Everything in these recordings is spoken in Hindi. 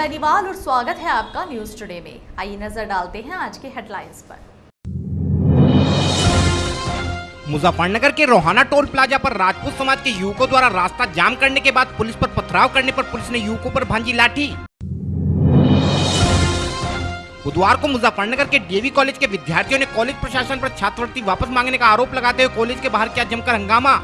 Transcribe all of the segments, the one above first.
बेनीवाल और स्वागत है आपका न्यूज टुडे में। आइए नजर डालते हैं आज के हेडलाइंस पर। मुजफ्फरनगर के रोहाना टोल प्लाजा पर राजपूत समाज के युवकों द्वारा रास्ता जाम करने के बाद पुलिस पर पथराव करने पर पुलिस ने युवकों पर भांजी लाठी। बुधवार को मुजफ्फरनगर के डीएवी कॉलेज के विद्यार्थियों ने कॉलेज प्रशासन पर छात्रवृत्ति वापस मांगने का आरोप लगाते हुए कॉलेज के बाहर किया जमकर हंगामा।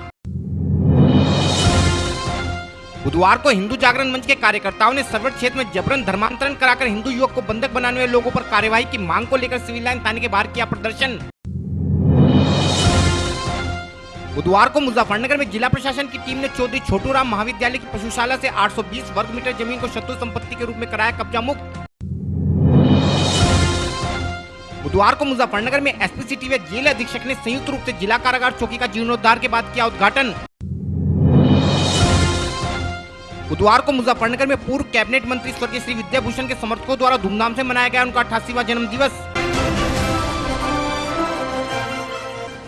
बुधवार को हिंदू जागरण मंच के कार्यकर्ताओं ने सरवट क्षेत्र में जबरन धर्मांतरण कराकर हिंदू युवक को बंधक बनाने वाले लोगों पर कार्यवाही की मांग को लेकर सिविल लाइन थाने के बाहर किया प्रदर्शन। बुधवार को मुजफ्फरनगर में जिला प्रशासन की टीम ने चौधरी छोटू राम महाविद्यालय की पशुशाला से 820 वर्ग मीटर जमीन को शत्रु संपत्ति के रूप में कराया कब्जा मुक्त। बुधवार को मुजफ्फरनगर में एसपी सिटी व जेल अधीक्षक ने संयुक्त रूप से जिला कारागार चौकी का जीर्णोद्धार के बाद किया उद्घाटन। बुधवार को मुजफ्फरनगर में पूर्व कैबिनेट मंत्री स्वर्गीय श्री विद्याभूषण के समर्थकों द्वारा धूमधाम से मनाया गया उनका 88वां जन्म दिवस।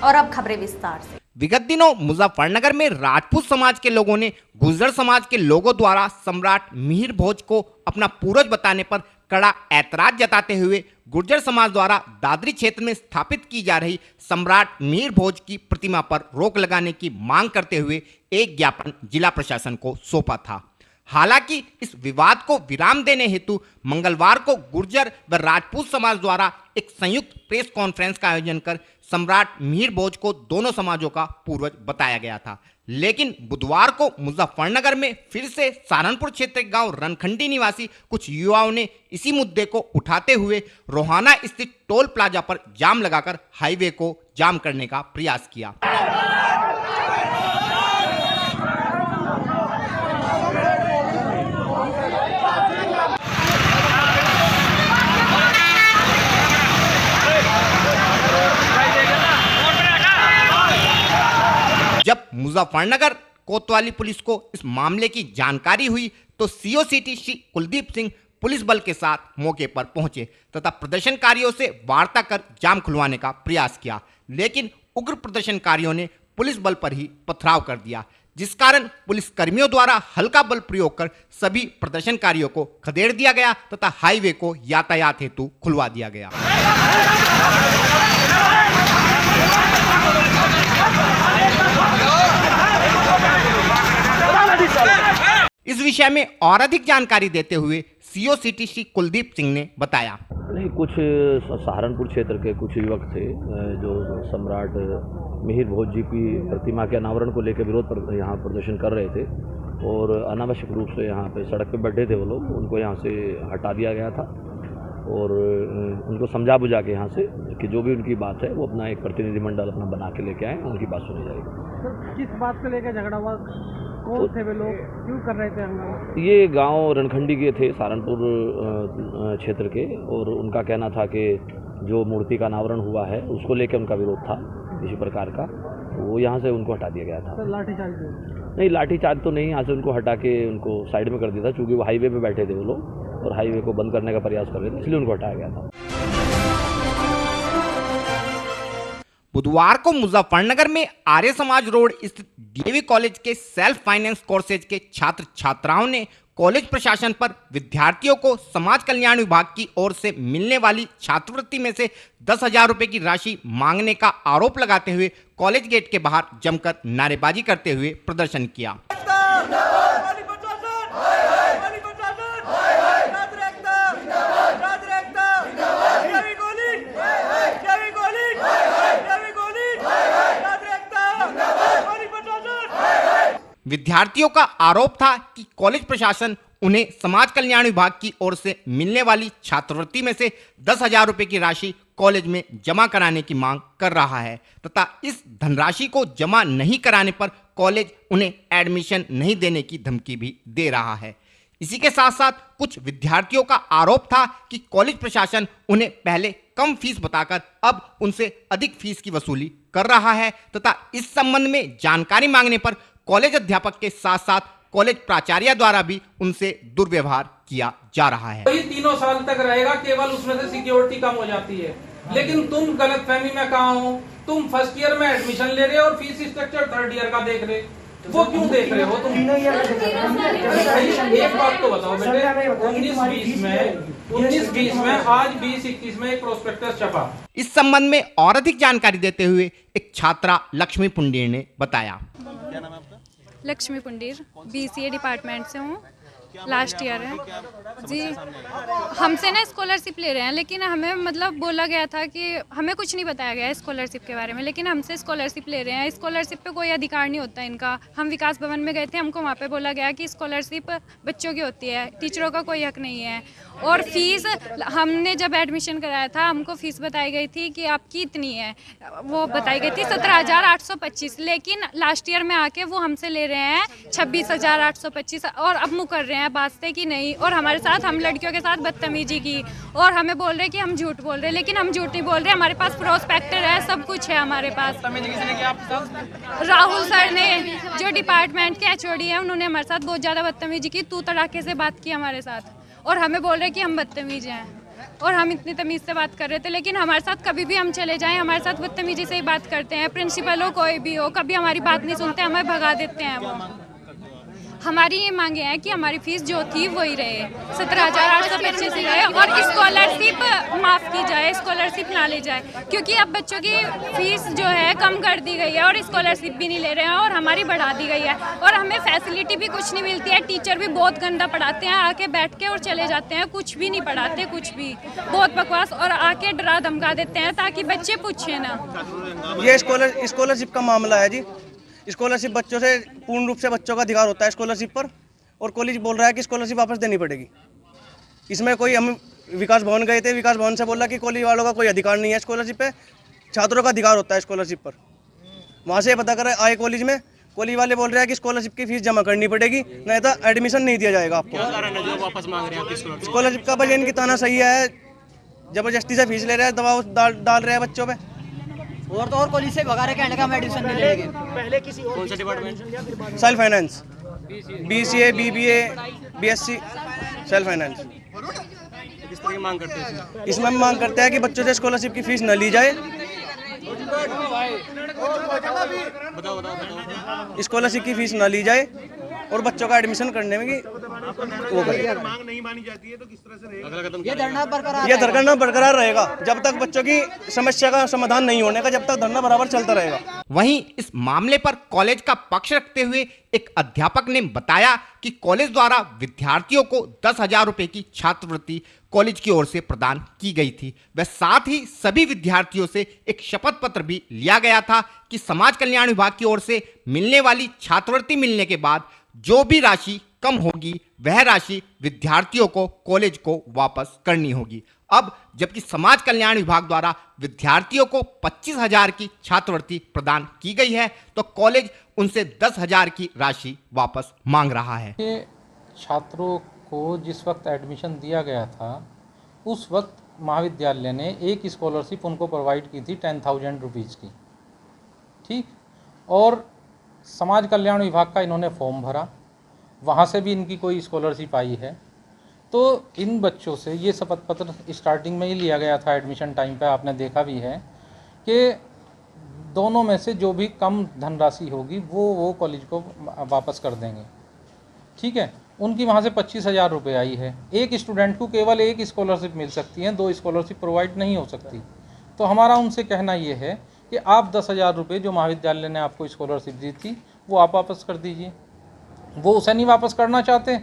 और अब खबरें विस्तार से। विगत दिनों मुजफ्फरनगर में राजपूत समाज के लोगों ने गुर्जर समाज के लोगों द्वारा सम्राट मिहिर भोज को अपना पूर्वज बताने पर कड़ा ऐतराज जताते हुए गुर्जर समाज द्वारा दादरी क्षेत्र में स्थापित की जा रही सम्राट मिहिर भोज की प्रतिमा पर रोक लगाने की मांग करते हुए एक ज्ञापन जिला प्रशासन को सौंपा था। हालांकि इस विवाद को विराम देने हेतु मंगलवार को गुर्जर व राजपूत समाज द्वारा एक संयुक्त प्रेस कॉन्फ्रेंस का आयोजन कर सम्राट मिहिर भोज को दोनों समाजों का पूर्वज बताया गया था। लेकिन बुधवार को मुजफ्फरनगर में फिर से सहारनपुर क्षेत्र के गांव रनखंडी निवासी कुछ युवाओं ने इसी मुद्दे को उठाते हुए रोहाना स्थित टोल प्लाजा पर जाम लगाकर हाईवे को जाम करने का प्रयास किया। जब मुजफ्फरनगर कोतवाली पुलिस को इस मामले की जानकारी हुई तो CO city Shri Kuldeep Singh police बल के साथ मौके पर पहुंचे तथा प्रदर्शनकारियों से वार्ता कर जाम खुलवाने का प्रयास किया, लेकिन उग्र प्रदर्शनकारियों ने पुलिस बल पर ही पथराव कर दिया, जिस कारण पुलिस कर्मियों द्वारा हल्का बल प्रयोग कर सभी प्रदर्शनकारियों को खदेड़ दिया गया तथा हाईवे को यातायात हेतु खुलवा दिया गया। इस विषय में और अधिक जानकारी देते हुए सीओ सिटी श्री कुलदीप सिंह ने बताया। नहीं, कुछ सहारनपुर क्षेत्र के कुछ युवक थे जो सम्राट मिहिर भोज जी की प्रतिमा के अनावरण को लेकर विरोध पर यहाँ प्रदर्शन कर रहे थे और अनावश्यक रूप से यहाँ पे सड़क पे बैठे थे वो लोग, उनको यहाँ से हटा दिया गया था और उनको समझा बुझा के यहाँ से कि जो भी उनकी बात है वो अपना एक प्रतिनिधिमंडल अपना बना के लेके आए, उनकी बात सुनी जाएगी। सर, किस बात को लेकर झगड़ा हुआ? कौन थे वे लोग, क्यों कर रहे थे हंगामा? ये गांव रनखंडी के थे, सहारनपुर क्षेत्र के, और उनका कहना था कि जो मूर्ति का अनावरण हुआ है उसको लेकर उनका विरोध था किसी प्रकार का, वो यहाँ से उनको हटा दिया गया था। सर, लाठीचार्ज? नहीं, लाठीचार्ज तो नहीं, यहाँ से उनको हटा के उनको साइड में कर दिया था, चूँकि वो हाईवे पे बैठे थे वो लोग और हाईवे को बंद करने का प्रयास कर रहे थे, इसलिए उनको हटाया गया था। बुधवार को मुजफ्फरनगर में आर्य समाज रोड स्थित डीएवी कॉलेज के सेल्फ फाइनेंस कोर्सेज के छात्र छात्राओं ने कॉलेज प्रशासन पर विद्यार्थियों को समाज कल्याण विभाग की ओर से मिलने वाली छात्रवृत्ति में से 10,000 रुपए की राशि मांगने का आरोप लगाते हुए कॉलेज गेट के बाहर जमकर नारेबाजी करते हुए प्रदर्शन किया। विद्यार्थियों का आरोप था कि कॉलेज प्रशासन उन्हें समाज कल्याण विभाग की ओर से मिलने वाली छात्रवृत्ति में से 10,000 रुपए की राशि कॉलेज में जमा कराने की मांग कर रहा है तथा इस धनराशि को जमा नहीं कराने पर कॉलेज उन्हें एडमिशन नहीं देने की धमकी भी दे रहा है। इसी के साथ साथ कुछ विद्यार्थियों का आरोप था कि कॉलेज प्रशासन उन्हें पहले कम फीस बताकर अब उनसे अधिक फीस की वसूली कर रहा है तथा इस संबंध में जानकारी मांगने पर कॉलेज अध्यापक के साथ साथ कॉलेज प्राचार्य द्वारा भी उनसे दुर्व्यवहार किया जा रहा है। 3 साल तक रहेगा, केवल उसमें से सिक्योरिटी कम हो जाती है, लेकिन तुम गलतफहमी में कहाँ हो? तुम फर्स्ट ईयर में एडमिशन ले रहे हो और फीस स्ट्रक्चर थर्ड ईयर का देख रहे, वो क्यों देख रहे हो तुम? भाई एक बात तो बताओ बेटे, 19-20 में आज 20-21 में एक प्रोस्पेक्टस छपा। इस संबंध में और अधिक जानकारी देते हुए एक छात्रा लक्ष्मी पुंडीर ने बताया। लक्ष्मी पुंडीर, BCA डिपार्टमेंट से हूँ, लास्ट ईयर है जी। हमसे ना स्कॉलरशिप ले रहे हैं, लेकिन हमें मतलब बोला गया था कि हमें कुछ नहीं बताया गया स्कॉलरशिप के बारे में, लेकिन हमसे स्कॉलरशिप ले रहे हैं। स्कॉलरशिप पे कोई अधिकार नहीं होता इनका। हम विकास भवन में गए थे, हमको वहाँ पे बोला गया कि स्कॉलरशिप बच्चों की होती है, टीचरों का कोई हक नहीं है। और फीस, हमने जब एडमिशन कराया था हमको फीस बताई गई थी कि आपकी इतनी है, वो बताई गई थी 17,825, लेकिन लास्ट ईयर में आके वो हमसे ले रहे हैं 26,825 और अब मुकर रहे हैं बात से कि नहीं। और हमारे साथ, हम लड़कियों के साथ बदतमीजी की और हमें बोल रहे हैं कि हम झूठ बोल रहे हैं, लेकिन हम झूठ नहीं बोल रहे। हमारे पास प्रोस्पेक्टर है, सब कुछ है हमारे पास। राहुल सर ने, जो डिपार्टमेंट के HOD है, उन्होंने हमारे साथ बहुत ज़्यादा बदतमीजी की, तू तड़ाके से बात की हमारे साथ और हमें बोल रहे कि हम बदतमीज हैं। और हम इतनी तमीज़ से बात कर रहे थे, लेकिन हमारे साथ कभी भी हम चले जाएं हमारे साथ बदतमीजी से ही बात करते हैं। प्रिंसिपल हो, कोई भी हो, कभी हमारी बात नहीं सुनते, हमें भगा देते हैं वो। हमारी ये मांगे हैं कि हमारी फीस जो थी वही रहे, 17,825 ही रहे और स्कॉलरशिप माफ़ की जाए, स्कॉलरशिप ना ली जाए, क्योंकि अब बच्चों की फीस जो है कम कर दी गई है और स्कॉलरशिप भी नहीं ले रहे हैं और हमारी बढ़ा दी गई है। और हमें फैसिलिटी भी कुछ नहीं मिलती है। टीचर भी बहुत गंदा पढ़ाते हैं, आके बैठ के और चले जाते हैं, कुछ भी नहीं पढ़ाते, कुछ भी बहुत बकवास, और आके डरा धमका देते हैं ताकि बच्चे पूछे ना। ये स्कॉलरशिप का मामला है जी। स्कॉलरशिप बच्चों से, पूर्ण रूप से बच्चों का अधिकार होता है स्कॉलरशिप पर, और कॉलेज बोल रहा है कि स्कॉलरशिप वापस देनी पड़ेगी। इसमें कोई, हम विकास भवन गए थे, विकास भवन से बोला कि कॉलेज वालों का कोई अधिकार नहीं है स्कॉलरशिप पे, छात्रों का अधिकार होता है स्कॉलरशिप पर। वहाँ से पता कर आए कॉलेज में, कॉलेज वाले बोल रहे हैं कि स्कॉलरशिप की फीस जमा करनी पड़ेगी, नहीं तो एडमिशन नहीं दिया जाएगा आपको। वापस मांग रहे हैं स्कॉलरशिप का वजह इनकी ताना सही है, जबरदस्ती से फीस ले रहे हैं, दबाव डाल रहे हैं बच्चों पे। और तो और कॉलेज से भगा रहे, कहने का हम एडमिशन नहीं लेंगे। पहले किसी कौन सा department? Self finance, BCA, BBA, BSc, self finance. किस तरह की मांग करते हैं? इसमें हम मांग करते हैं कि बच्चों से स्कॉलरशिप की फीस न ली जाए, स्कॉलरशिप की फीस न ली जाए और बच्चों का एडमिशन करने में वो करें। मांग नहीं मानी जाती है तो किस तरह से रहेगा? अगला कदम ये धरना बरकरार रहेगा जब तक बच्चों की समस्या का समाधान नहीं होने का, जब तक धरना बराबर चलता रहेगा। वहीं इस मामले पर कॉलेज का पक्ष रखते हुए एक अध्यापक ने बताया कि कॉलेज द्वारा विद्यार्थियों को 10,000 रुपए की छात्रवृत्ति कॉलेज की ओर से प्रदान की गई थी। वह साथ ही सभी विद्यार्थियों से एक शपथ पत्र भी लिया गया था कि समाज कल्याण विभाग की ओर से मिलने वाली छात्रवृत्ति मिलने के बाद जो भी राशि कम होगी वह राशि विद्यार्थियों को कॉलेज को वापस करनी होगी। अब जबकि समाज कल्याण विभाग द्वारा विद्यार्थियों को 25,000 की छात्रवृत्ति प्रदान की गई है, तो कॉलेज उनसे 10,000 की राशि वापस मांग रहा है। छात्रों को जिस वक्त एडमिशन दिया गया था उस वक्त महाविद्यालय ने एक स्कॉलरशिप उनको प्रोवाइड की थी 10,000 रुपीज़ की, ठीक। और समाज कल्याण विभाग का इन्होंने फॉर्म भरा, वहाँ से भी इनकी कोई स्कॉलरशिप आई है। तो इन बच्चों से ये शपथ पत्र स्टार्टिंग में ही लिया गया था एडमिशन टाइम पे, आपने देखा भी है कि दोनों में से जो भी कम धनराशि होगी वो कॉलेज को वापस कर देंगे, ठीक है। उनकी वहाँ से 25,000 रुपये आई है। एक स्टूडेंट को केवल एक स्कॉलरशिप मिल सकती है, 2 स्कॉलरशिप प्रोवाइड नहीं हो सकती। तो हमारा उनसे कहना ये है कि आप 10,000 रुपये जो महाविद्यालय ने आपको स्कॉलरशिप दी थी वो आप वापस कर दीजिए। वो उसे नहीं वापस करना चाहते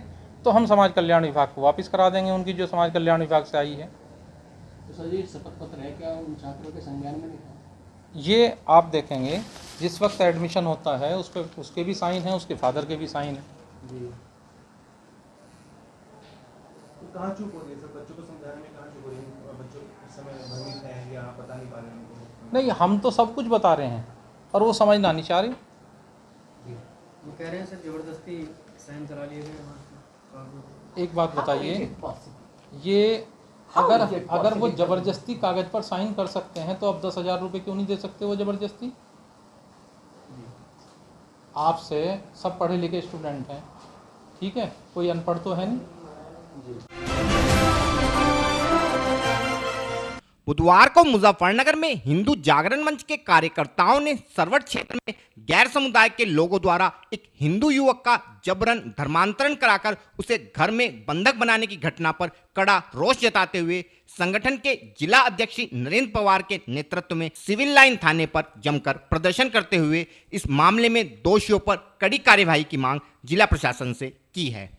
तो हम समाज कल्याण विभाग को वापस करा देंगे उनकी जो समाज कल्याण विभाग से आई है। तो सर ये शपथ पत्र है क्या उन छात्रों के संज्ञान में लिखा? ये आप देखेंगे जिस वक्त एडमिशन होता है उस पर उसके भी साइन है, उसके फादर के भी साइन है जी। तो कहाँ चूक हो रही है सर? बच्चों को समझाने में कहाँ चूक हो रही है? बच्चों इस समय भ्रमित हैं या पता नहीं पा रहे हैं? नहीं, हम तो सब कुछ बता रहे हैं और वो समझना नहीं चाह रहे। वो कह रहे हैं सर जबरदस्ती साइन करा लिए गए। एक बात बताइए, ये अगर वो जबरदस्ती कागज पर साइन कर सकते हैं तो अब 10,000 रुपये क्यों नहीं दे सकते वो जबरदस्ती? आपसे सब पढ़े लिखे स्टूडेंट हैं, ठीक है, कोई अनपढ़ तो है नहीं। बुधवार को मुजफ्फरनगर में हिंदू जागरण मंच के कार्यकर्ताओं ने सरवट क्षेत्र में गैर समुदाय के लोगों द्वारा एक हिंदू युवक का जबरन धर्मांतरण कराकर उसे घर में बंधक बनाने की घटना पर कड़ा रोष जताते हुए संगठन के जिला अध्यक्ष नरेंद्र पवार के नेतृत्व में सिविल लाइन थाने पर जमकर प्रदर्शन करते हुए इस मामले में दोषियों पर कड़ी कार्यवाही की मांग जिला प्रशासन से की है।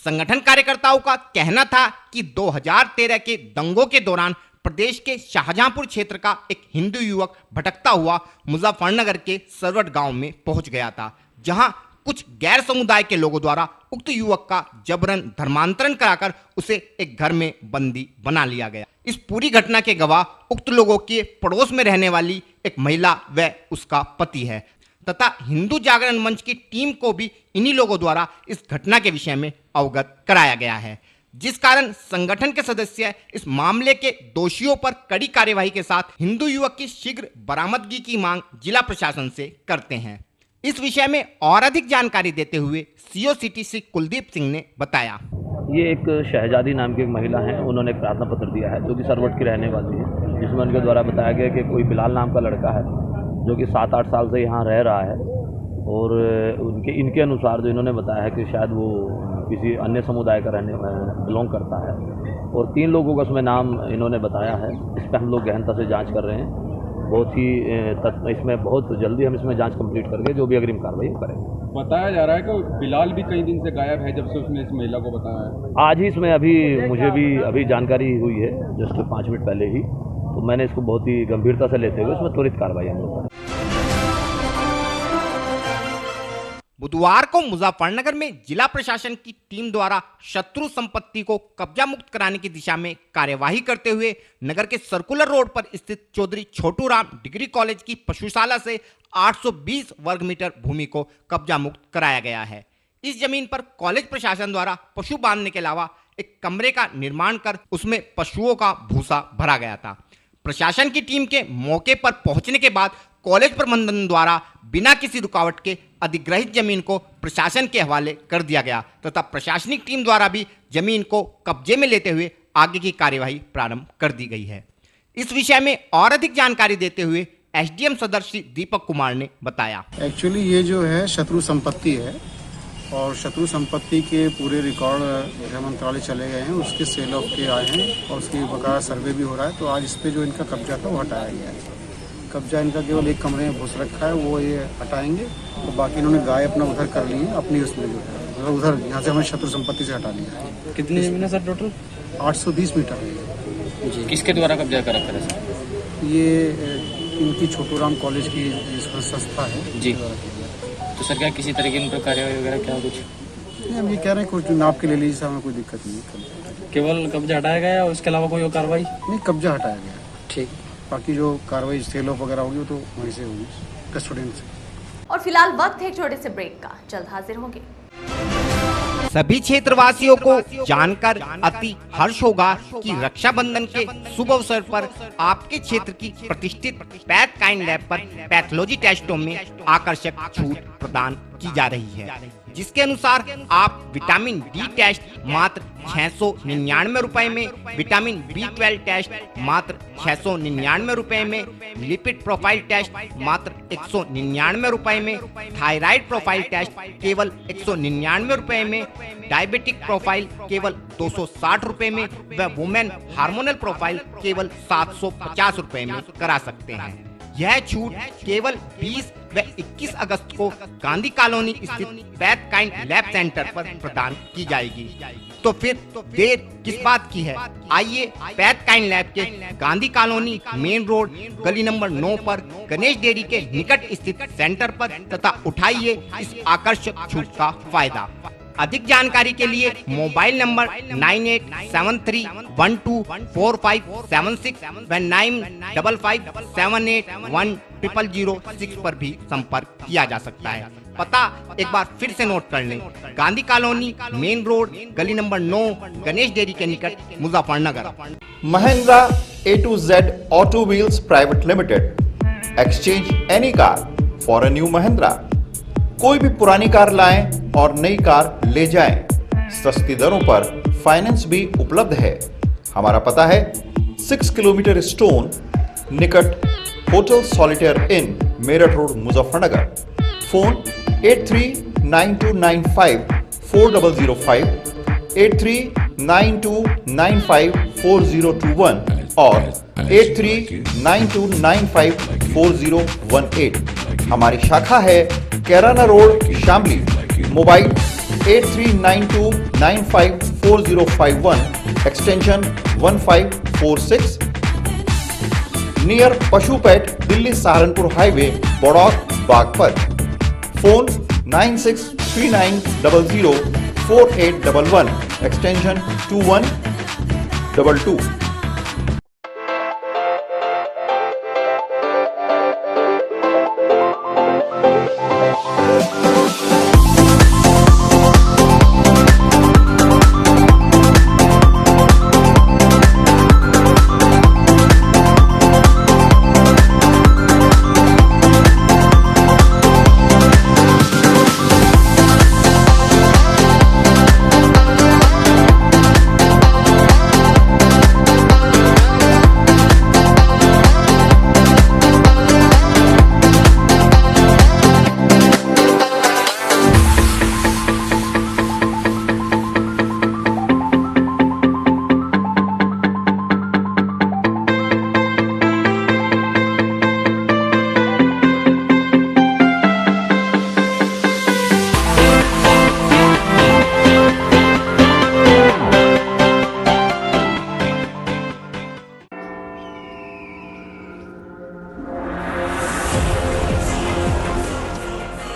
संगठन कार्यकर्ताओं का कहना था कि 2013 के दंगों के दौरान प्रदेश के शाहजहांपुर क्षेत्र का एक हिंदू युवक भटकता हुआ मुजफ्फरनगर के सरवट गांव में पहुंच गया था, जहां कुछ गैर समुदाय के लोगों द्वारा उक्त युवक का जबरन धर्मांतरण कराकर उसे एक घर में बंदी बना लिया गया। इस पूरी घटना के गवाह उक्त लोगों के पड़ोस में रहने वाली एक महिला व उसका पति है तथा हिंदू जागरण मंच की टीम को भी इन्हीं लोगों द्वारा इस घटना के विषय में अवगत कराया गया है, जिस कारण संगठन के सदस्य इस मामले के दोषियों पर कड़ी कार्यवाही के साथ हिंदू युवक की शीघ्र बरामदगी की मांग जिला प्रशासन से करते हैं। इस विषय में और अधिक जानकारी देते हुए सीओ सिटी श्री कुलदीप सिंह ने बताया। ये एक शहजादी नाम की एक महिला है, उन्होंने एक प्रार्थना पत्र दिया है जो कि सरवट की रहने वाली है, जिसमें उनके द्वारा बताया गया कि कोई बिलाल नाम का लड़का है जो कि 7-8 साल से यहाँ रह रहा है और इनके अनुसार जो इन्होंने बताया है कि शायद वो किसी अन्य समुदाय का बिलोंग करता है और 3 लोगों का उसमें नाम इन्होंने बताया है। इस पर हम लोग गहनता से जांच कर रहे हैं, इसमें बहुत जल्दी हम इसमें जांच कंप्लीट करके जो भी अग्रिम कार्रवाई करेंगे। बताया जा रहा है कि बिलाल भी कई दिन से गायब है, जब से उसने इस महिला को बताया है। आज ही इसमें मुझे भी अभी जानकारी हुई है, जस्ट 5 मिनट पहले ही, तो मैंने इसको बहुत ही गंभीरता से लेते हुए इसमें त्वरित कार्रवाई हम लोग करें। बुधवार को मुजफ्फरनगर में जिला प्रशासन की टीम द्वारा शत्रु संपत्ति को कब्जा मुक्त कराने की दिशा में कार्यवाही करते हुए नगर के सर्कुलर रोड पर स्थित चौधरी छोटू राम डिग्री कॉलेज की पशुशाला से 820 वर्ग मीटर भूमि को कब्जा मुक्त कराया गया है। इस जमीन पर कॉलेज प्रशासन द्वारा पशु बांधने के अलावा एक कमरे का निर्माण कर उसमें पशुओं का भूसा भरा गया था। प्रशासन की टीम के मौके पर पहुंचने के बाद कॉलेज प्रबंधन द्वारा बिना किसी रुकावट के अधिग्रहित जमीन को प्रशासन के हवाले कर दिया गया तथा प्रशासनिक टीम द्वारा भी जमीन को कब्जे में लेते हुए आगे की कार्यवाही प्रारंभ कर दी गई है। इस विषय में और अधिक जानकारी देते हुए एसडीएम सदर श्री दीपक कुमार ने बताया। एक्चुअली ये जो है शत्रु संपत्ति है और शत्रु संपत्ति के पूरे रिकॉर्ड गृह मंत्रालय चले गए हैं, उसके सेल ऑफ के आए हैं और उसकी बकाया सर्वे भी हो रहा है। तो आज इस पे जो इनका कब्जा था वो हटाया गया है। कब्जा इनका केवल एक कमरे में घुस रखा है, वो ये हटाएंगे तो बाकी इन्होंने गाय अपना उधर कर ली है, अपनी उसमें जो है उधर यहाँ से हमें शत्रु संपत्ति से हटा लिया है। कितनी जमीन है सर टोटल? 820 मीटर है जी। किसके द्वारा कब्जा कर रखा है सर? ये इनकी छोटू राम कॉलेज की संस्था है जी। तो सर क्या किसी तरह की इन पर कार्यवाही वगैरह क्या कुछ नहीं? हम ये कह रहे हैं कुछ नाप के ले लीजिए, हमें कोई दिक्कत नहीं है। केवल कब्जा हटाया गया और उसके अलावा कोई और कार्रवाई नहीं? कब्जा हटाया गया। ठीक, बाकी जो कार्रवाई सेल ऑफ वगैरह होगी वो तो वहीं से होगी कस्टोडियन से। और फिलहाल वक्त है एक छोटे से ब्रेक का, जल्द हाजिर होंगे। सभी क्षेत्रवासियों को जानकर अति हर्ष होगा कि रक्षाबंधन के शुभ अवसर पर आपके क्षेत्र की प्रतिष्ठित पैथ काइंड लैब पर पैथोलॉजी टेस्टों में आकर्षक छूट प्रदान की जा रही है, जिसके अनुसार आप विटामिन डी टेस्ट मात्र 699 रुपए में, विटामिन B12 टेस्ट मात्र 699 रुपए में, लिपिड प्रोफाइल टेस्ट मात्र 199 रुपए में, थायराइड प्रोफाइल टेस्ट केवल 199 रुपए में, डायबिटिक प्रोफाइल केवल 260 रुपए में व वुमेन हार्मोनल प्रोफाइल केवल 750 रुपए में करा सकते हैं। यह छूट केवल 20 व 21 अगस्त को गांधी कॉलोनी स्थित पैथ काइंड लैब सेंटर पर प्रदान की जाएगी। तो फिर देर किस बात की है? आइए पैथ काइंड लैब के गांधी कॉलोनी मेन रोड गली नंबर 9 पर गणेश डेयरी के निकट स्थित सेंटर पर तथा उठाइए इस आकर्षक छूट का फायदा। अधिक जानकारी के लिए मोबाइल नंबर 9873124576 व 9557810006 पर भी संपर्क किया जा सकता है। पता एक बार फिर से नोट कर लें, गांधी कॉलोनी मेन रोड गली नंबर 9 गणेश डेयरी के निकट Muzaffarnagar. Mahindra A to Z Auto Wheels Private Limited, exchange any car for a new Mahindra। कोई भी पुरानी कार लाएं और नई कार ले जाएं। सस्ती दरों पर फाइनेंस भी उपलब्ध है। हमारा पता है 6 किलोमीटर स्टोन निकट hotel Solitaire Inn Meerut road Muzaffarnagar. Phone 8392954005, 8392954021 और 8392954018। हमारी शाखा है Kairana road Shamli. Mobile 8392954051 extension 1546 near पशुपेट Delhi Saharanpur highway Baraut Baghpat. Phone 9639004811 extension 2122।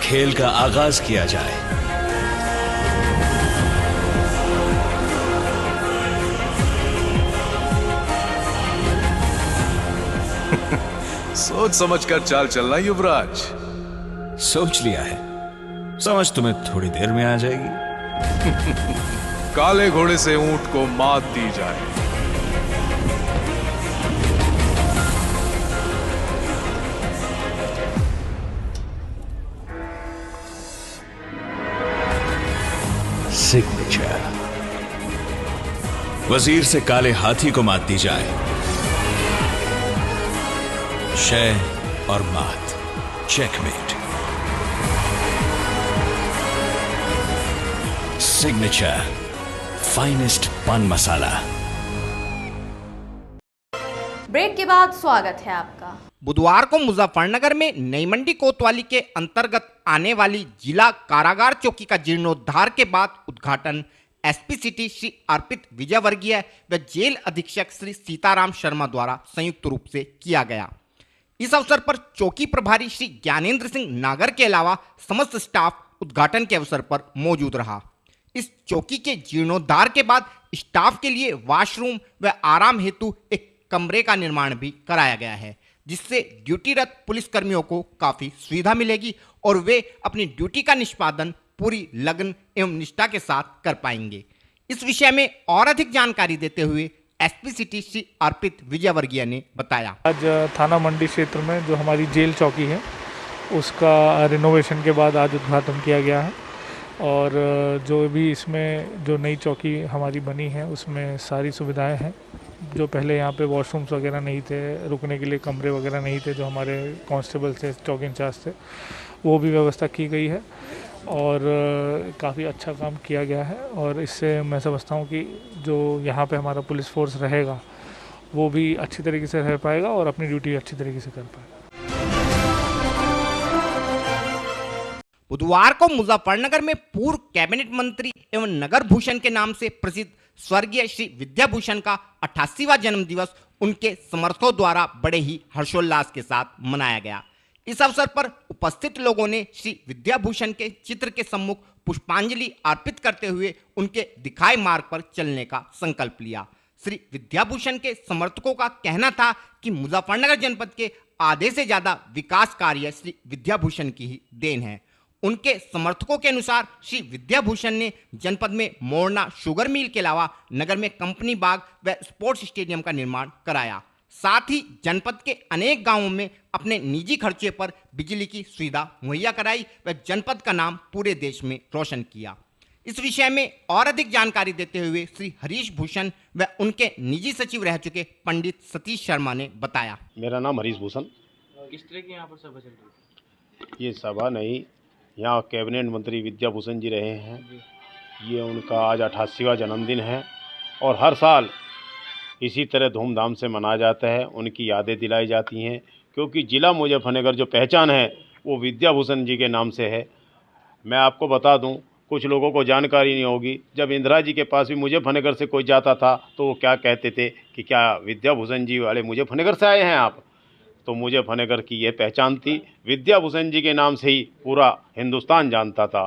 खेल का आगाज किया जाए। सोच समझकर चाल चलना युवराज। सोच लिया है, समझ तुम्हें थोड़ी देर में आ जाएगी। काले घोड़े से ऊंट को मात दी जाए। सिग्नेचर। वजीर से काले हाथी को मात दी जाए। शय और मात, चेकमेट। सिग्नेचर फाइनेस्ट पान मसाला। ब्रेक के बाद स्वागत है आपका। बुधवार को मुजफ्फरनगर में नई मंडी कोतवाली के अंतर्गत आने वाली जिला कारागार चौकी का जीर्णोद्धार के बाद उद्घाटन एसपी सिटी श्री अर्पित विजयवर्गीय व जेल अधीक्षक श्री सीताराम शर्मा द्वारा संयुक्त रूप से किया गया। इस अवसर पर चौकी प्रभारी श्री ज्ञानेंद्र सिंह नागर के अलावा समस्त स्टाफ उद्घाटन के अवसर पर मौजूद रहा। इस चौकी के जीर्णोद्धार के बाद स्टाफ के लिए वॉशरूम व आराम हेतु एक कमरे का निर्माण भी कराया गया है, जिससे ड्यूटीरत पुलिसकर्मियों को काफी सुविधा मिलेगी और वे अपनी ड्यूटी का निष्पादन पूरी लगन एवं निष्ठा के साथ कर पाएंगे। इस विषय में और अधिक जानकारी देते हुए एसपी सिटी श्री अर्पित विजयवर्गीय ने बताया। आज थाना मंडी क्षेत्र में जो हमारी जेल चौकी है उसका रिनोवेशन के बाद आज उद्घाटन किया गया है और जो भी इसमें जो नई चौकी हमारी बनी है उसमें सारी सुविधाएं हैं। जो पहले यहाँ पे वॉशरूम्स वगैरह नहीं थे, रुकने के लिए कमरे वगैरह नहीं थे, जो हमारे कांस्टेबल थे, चौकी इंचार्ज थे, वो भी व्यवस्था की गई है और काफ़ी अच्छा काम किया गया है। और इससे मैं समझता हूँ कि जो यहाँ पे हमारा पुलिस फोर्स रहेगा वो भी अच्छी तरीके से रह पाएगा और अपनी ड्यूटी अच्छी तरीके से कर पाएगा। बुधवार को मुजफ्फरनगर में पूर्व कैबिनेट मंत्री एवं नगर भूषण के नाम से प्रसिद्ध स्वर्गीय श्री विद्याभूषण का 88वां जन्मदिवस उनके समर्थकों द्वारा बड़े ही हर्षोल्लास के साथ मनाया गया। इस अवसर पर उपस्थित लोगों ने श्री विद्याभूषण के चित्र के सम्मुख पुष्पांजलि अर्पित करते हुए उनके दिखाए मार्ग पर चलने का संकल्प लिया। श्री विद्याभूषण के समर्थकों का कहना था कि मुजफ्फरनगर जनपद के आधे से ज्यादा विकास कार्य श्री विद्याभूषण की ही देन है। उनके समर्थकों के अनुसार श्री विद्याभूषण ने जनपद में मोरना शुगर मिल के अलावा नगर में कंपनी बाग व स्पोर्ट्स स्टेडियम का निर्माण कराया। साथ ही जनपद के अनेक गांवों में अपने निजी खर्चे पर बिजली की सुविधा मुहैया कराई व जनपद का नाम पूरे देश में रोशन किया। इस विषय में और अधिक जानकारी देते हुए श्री हरीश भूषण व उनके निजी सचिव रह चुके पंडित सतीश शर्मा ने बताया। मेरा नाम हरीश भूषण। किस तरह की यहाँ पर सभा चल रही है? ये सभा नहीं, यहाँ कैबिनेट मंत्री विद्याभूषण जी रहे हैं। ये उनका आज 88वां जन्मदिन है और हर साल इसी तरह धूमधाम से मनाया जाता है। उनकी यादें दिलाई जाती हैं क्योंकि ज़िला मुजफ्फरनगर जो पहचान है वो विद्याभूषण जी के नाम से है। मैं आपको बता दूं, कुछ लोगों को जानकारी नहीं होगी, जब इंदिरा जी के पास भी मुजफ्फरनगर से कोई जाता था तो वो क्या कहते थे कि क्या विद्याभूषण जी वाले मुजफ्फरनगर से आए हैं आप? तो मुजफ्फरनगर की ये पहचान थी। विद्याभूषण जी के नाम से ही पूरा हिंदुस्तान जानता था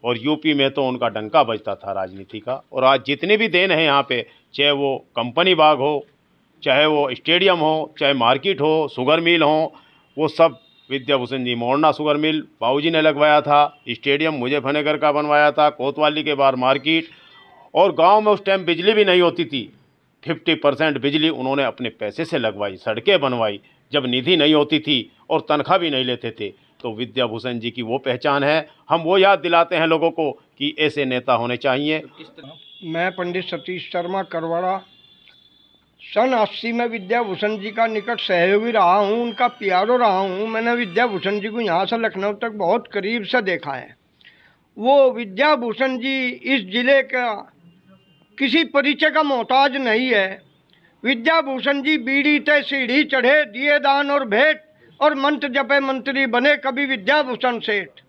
और यूपी में तो उनका डंका बजता था राजनीति का। और आज जितने भी देन हैं यहाँ पे, चाहे वो कंपनी बाग हो, चाहे वो स्टेडियम हो, चाहे मार्केट हो, शुगर मिल हो, वो सब विद्याभूषण जी। मोरना शुगर मिल बाबूजी ने लगवाया था, स्टेडियम मुजफ्फरनगर का बनवाया था, कोतवाली के बाहर मार्केट, और गांव में उस टाइम बिजली भी नहीं होती थी। 50% बिजली उन्होंने अपने पैसे से लगवाई, सड़कें बनवाई जब निधि नहीं होती थी और तनख्वाह भी नहीं लेते थे। तो विद्याभूषण जी की वो पहचान है। हम वो याद दिलाते हैं लोगों को कि ऐसे नेता होने चाहिए। मैं पंडित सतीश शर्मा करवाड़ा सन 80 में विद्याभूषण जी का निकट सहयोगी रहा हूँ, उनका प्यारो रहा हूँ। मैंने विद्याभूषण जी को यहाँ से लखनऊ तक बहुत करीब से देखा है। वो विद्याभूषण जी इस जिले का किसी परिचय का मोहताज नहीं है। विद्याभूषण जी बीड़ी ते सीढ़ी चढ़े, दिए दान और भेंट और मंत्र जपे मंत्री बने कभी विद्याभूषण सेठ।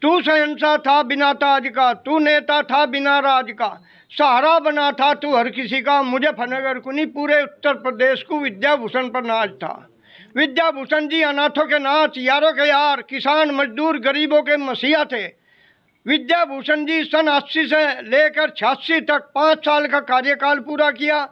तू शहंशाह था बिना ताज का, तू नेता था बिना राज का, सहारा बना था तू हर किसी का। मुजफ्फरनगर को नहीं पूरे उत्तर प्रदेश को विद्याभूषण पर नाज था। विद्याभूषण जी अनाथों के नाथ, यारों के यार, किसान मजदूर गरीबों के मसीहा थे। विद्याभूषण जी सन 80 से लेकर 86 तक 5 साल का कार्यकाल पूरा किया।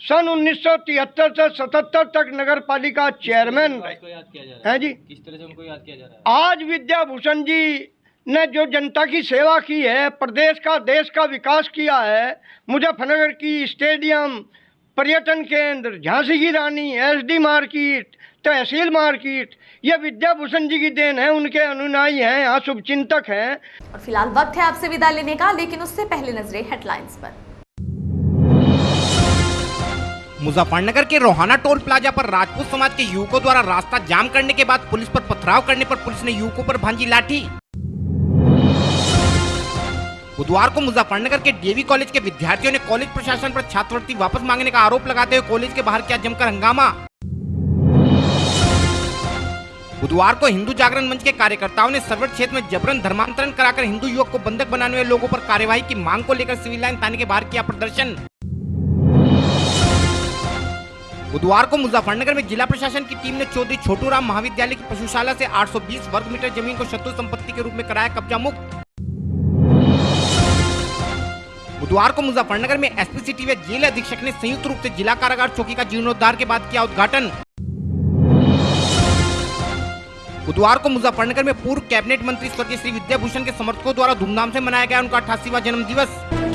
सन 1973 से 77 तक नगर पालिका चेयरमैन रहे। जी, किस तरह से उनको याद किया जा रहा है? आज विद्याभूषण जी ने जो जनता की सेवा की है, प्रदेश का देश का विकास किया है, मुजफ्फरनगर की स्टेडियम, पर्यटन केंद्र, झांसी की रानी, एसडी मार्केट, तहसील मार्केट, ये विद्याभूषण जी की देन है। उनके अनुयायी हैं, यहाँ शुभचिंतक हैं। और फिलहाल वक्त है आपसे विदा लेने का, लेकिन उससे पहले नजरें हेडलाइंस पर। मुजफ्फरनगर के रोहाना टोल प्लाजा पर राजपूत समाज के युवकों द्वारा रास्ता जाम करने के बाद पुलिस पर पथराव करने पर पुलिस ने युवकों पर भांजी लाठी। बुधवार को मुजफ्फरनगर के डीएवी कॉलेज के विद्यार्थियों ने कॉलेज प्रशासन पर छात्रवृत्ति वापस मांगने का आरोप लगाते हुए कॉलेज के बाहर किया जमकर हंगामा। बुधवार को हिंदू जागरण मंच के कार्यकर्ताओं ने सर्वर क्षेत्र में जबरन धर्मांतरण कराकर हिंदू युवक को बंधक बनाने वाले लोगों पर कार्यवाही की मांग को लेकर सिविल लाइन थाने के बाहर किया प्रदर्शन। बुधवार को मुजफ्फरनगर में जिला प्रशासन की टीम ने चौधरी छोटू राम महाविद्यालय की पशुशाला से 820 वर्ग मीटर जमीन को शत्रु संपत्ति के रूप में कराया कब्जा मुक्त। बुधवार को मुजफ्फरनगर में एसपी सिटी व जेल अधीक्षक ने संयुक्त रूप से जिला कारागार चौकी का जीर्णोद्धार के बाद किया उद्घाटन। बुधवार को मुजफ्फरनगर में पूर्व कैबिनेट मंत्री स्वर्गीय श्री विद्याभूषण के समर्थकों द्वारा धूमधाम से मनाया गया उनका 88वां जन्म दिवस।